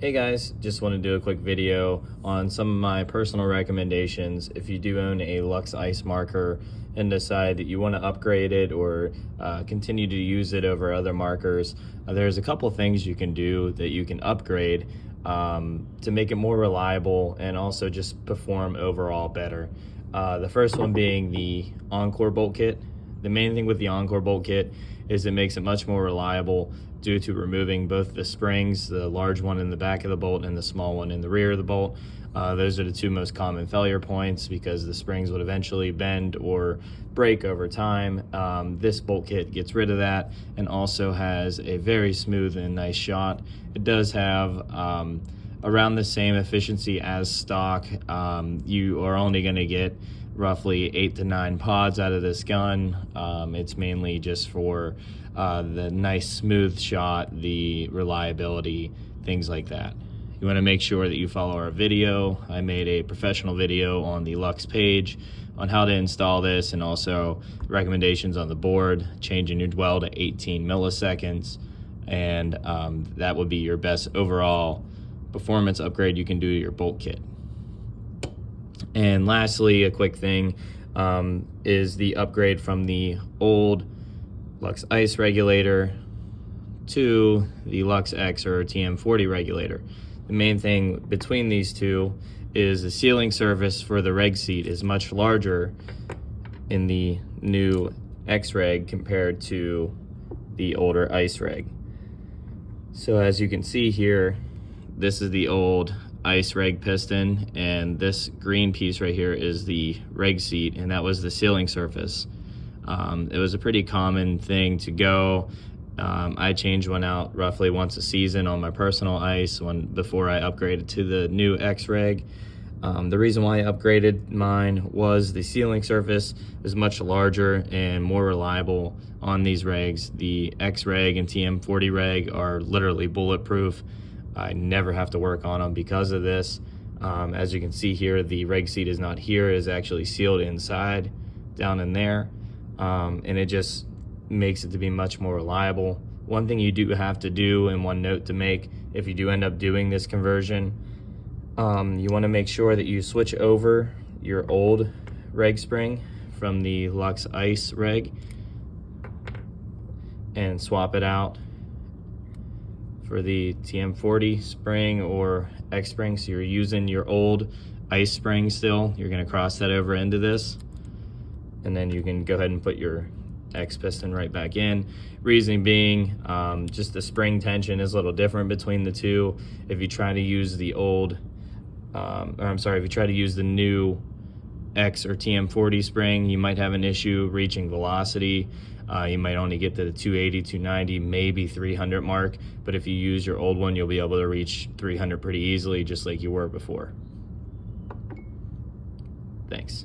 Hey guys, just want to do a quick video on some of my personal recommendations if you do own a Luxe Ice marker and decide that you want to upgrade it or continue to use it over other markers. There's a couple things you can do that you can upgrade to make it more reliable and also just perform overall better. The first one being the Encore bolt kit. The main thing with the Encore bolt kit is it makes it much more reliable due to removing both the springs, the large one in the back of the bolt and the small one in the rear of the bolt. Those are the two most common failure points because the springs would eventually bend or break over time. This bolt kit gets rid of that and also has a very smooth and nice shot. It does have around the same efficiency as stock. You are only going to get roughly 8 to 9 pods out of this gun. It's mainly just for the nice smooth shot, the reliability, things like that. You want to make sure that you follow our video. I made a professional video on the Luxe page on how to install this and also recommendations on the board, changing your dwell to 18 milliseconds, and that would be your best overall performance upgrade you can do to your bolt kit. And lastly, a quick thing is the upgrade from the old Luxe Ice regulator to the Luxe X or TM40 regulator. The main thing between these two is the sealing surface for the reg seat is much larger in the new X reg compared to the older Ice reg. So as you can see here, this is the old Ice reg piston, and this green piece right here is the reg seat, and that was the sealing surface. It was a pretty common thing to go. I changed one out roughly once a season on my personal Ice before I upgraded to the new X reg. The reason why I upgraded mine was the sealing surface is much larger and more reliable on these regs. The X reg and TM40 reg are literally bulletproof. I never have to work on them because of this. As you can see here, the reg seat is not here, it is actually sealed inside down in there, and it just makes it to be much more reliable. One thing you do have to do, and one note to make if you do end up doing this conversion, you want to make sure that you switch over your old reg spring from the Luxe Ice reg and swap it out for the TM40 spring or X spring. So you're using your old Ice spring still, you're going to cross that over into this, and then you can go ahead and put your X piston right back in. Reasoning being, just the spring tension is a little different between the two. If you try to use the old, if you try to use the new X or TM40 spring, you might have an issue reaching velocity. You might only get to the 280, 290, maybe 300 mark, but if you use your old one, you'll be able to reach 300 pretty easily, just like you were before. Thanks.